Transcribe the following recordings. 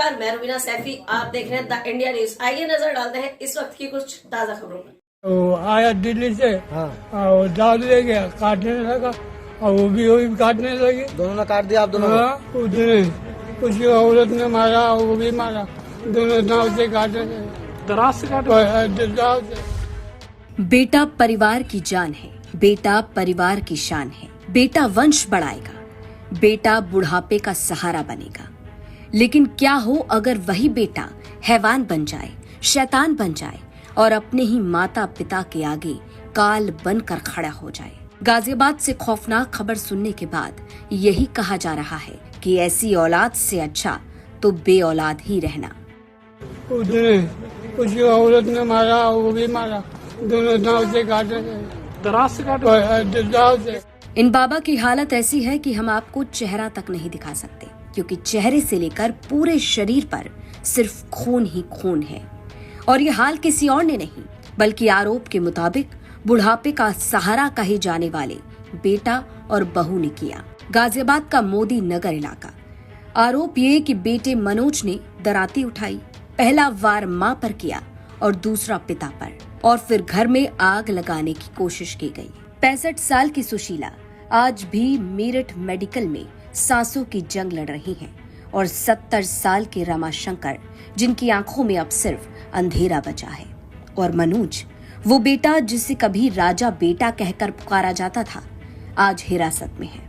नमस्कार, मैं रुबीना सैफी। आप देख रहे हैं द इंडिया न्यूज। आइए नजर डालते हैं इस वक्त की कुछ ताजा खबरों पर। तो आया दिल्ली से और दाद ले गया, काटने लगा और वो भी काटने लगी। दोनों ने काट दिया आप दोनों? उसकी औरत ने मारा और वो भी मारा, दोनों दांव से काटे, दराज से काटे। बेटा परिवार की जान है, बेटा परिवार की शान है, बेटा वंश बढ़ाएगा, बेटा बुढ़ापे का सहारा बनेगा। लेकिन क्या हो अगर वही बेटा हैवान बन जाए, शैतान बन जाए और अपने ही माता पिता के आगे काल बनकर खड़ा हो जाए। गाजियाबाद से खौफनाक खबर सुनने के बाद यही कहा जा रहा है कि ऐसी औलाद से अच्छा तो बे औलाद ही रहना। उसकी औरत ने मारा और वो भी मारा, दोनों दांव से काटे, दराज से काटे। इन बाबा की हालत ऐसी है कि हम आपको चेहरा तक नहीं दिखा सकते, क्योंकि चेहरे से लेकर पूरे शरीर पर सिर्फ खून ही खून है। और ये हाल किसी और ने नहीं, बल्कि आरोप के मुताबिक बुढ़ापे का सहारा कहे जाने वाले बेटा और बहू ने किया। गाजियाबाद का मोदी नगर इलाका। आरोप ये कि बेटे मनोज ने दराती उठाई, पहला वार मां पर किया और दूसरा पिता पर, और फिर घर में आग लगाने की कोशिश की गई। 65 साल की सुशीला आज भी मेरठ मेडिकल में सांसों की जंग लड़ रही हैं, और 70 साल के रमाशंकर, जिनकी आंखों में अब सिर्फ अंधेरा बचा है, और मनोज, वो बेटा जिसे कभी राजा बेटा कहकर पुकारा जाता था, आज हिरासत में है।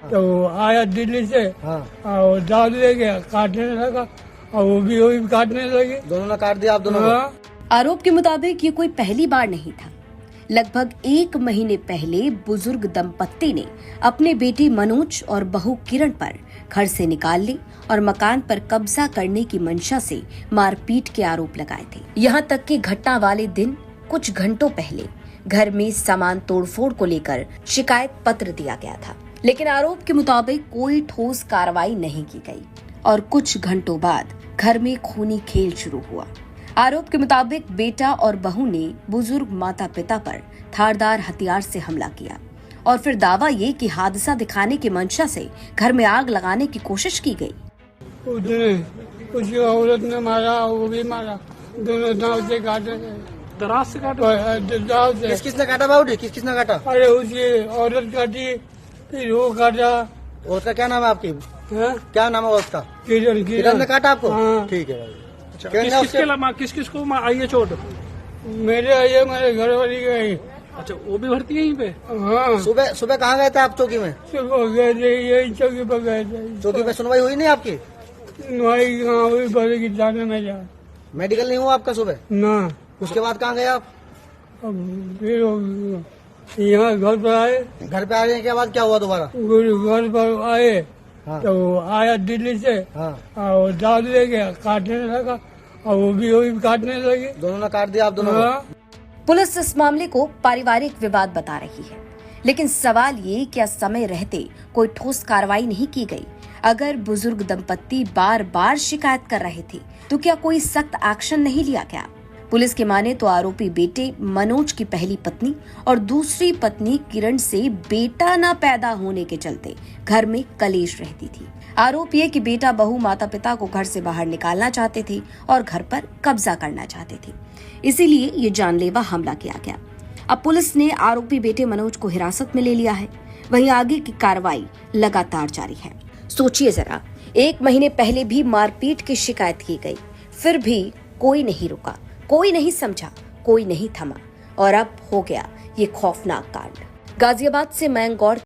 तो आया दिल्ली से और दाद ले गया, काटने लगा और वो भी काटने लगी। दोनों ने काट दिया आप दोनों? आरोप के मुताबिक ये कोई पहली बार नहीं था। लगभग 1 महीने पहले बुजुर्ग दंपत्ति ने अपने बेटे मनोज और बहू किरण पर घर से निकालने और मकान पर कब्जा करने की मंशा से मारपीट के आरोप लगाए थे। यहाँ तक कि घटना वाले दिन कुछ घंटों पहले घर में सामान तोड़फोड़ को लेकर शिकायत पत्र दिया गया था, लेकिन आरोप के मुताबिक कोई ठोस कार्रवाई नहीं की गई और कुछ घंटों बाद घर में खूनी खेल शुरू हुआ। आरोप के मुताबिक बेटा और बहू ने बुजुर्ग माता पिता पर धारदार हथियार से हमला किया और फिर दावा ये कि हादसा दिखाने की मंशा से घर में आग लगाने की कोशिश की गई। उसकी औरत ने मारा और वो भी मारा, दोनों दांव से काटे, दराज से काटे। किसने काटा बाबू? किसने काटा? अरे उसकी औरत काटी, फिर वो काटा। उसका क्या नाम है आपकी? क्या नाम है उसका? किरण ने काटा आपको? हाँ। ठीक है। किस को आई है चोट? मेरे आई है, मेरे घर वाली गई। अच्छा, वो भी भर्ती है यहीं पे? हाँ। सुबह कहाँ गए थे आप? चौकी में? सुबह गए थे, यही चौकी पर गए थे। चौकी पे सुनवाई हुई नहीं आपकी? सुनवाई कहाँ हुई? बड़े की जाने में जा मेडिकल नहीं हुआ आपका सुबह? ना। उसके बाद कहाँ गए आप? फिर यहाँ घर पर आए। घर पे आने के बाद क्या हुआ दोबारा? घर पर आए। हाँ। तो आया दिल्ली से और दाद ले गया, काटने लगा और वो भी काटने लगी। दोनों ने काट दिया आप दोनों? पुलिस इस मामले को पारिवारिक विवाद बता रही है, लेकिन सवाल ये क्या समय रहते कोई ठोस कार्रवाई नहीं की गई? अगर बुजुर्ग दंपत्ति बार बार शिकायत कर रहे थे तो क्या कोई सख्त एक्शन नहीं लिया गया? पुलिस के माने तो आरोपी बेटे मनोज की पहली पत्नी और दूसरी पत्नी किरण से बेटा न पैदा होने के चलते घर में कलेश रहती थी। आरोप ये कि बेटा बहू माता पिता को घर से बाहर निकालना चाहते थे और घर पर कब्जा करना चाहते थे, इसीलिए ये जानलेवा हमला किया गया। अब पुलिस ने आरोपी बेटे मनोज को हिरासत में ले लिया है, वहीं आगे की कार्रवाई लगातार जारी है। सोचिए जरा, 1 महीने पहले भी मारपीट की शिकायत की गई, फिर भी कोई नहीं रुका, कोई नहीं समझा, कोई नहीं थमा, और अब हो गया ये खौफनाक कांड। गाजियाबाद से मयंक गौड़।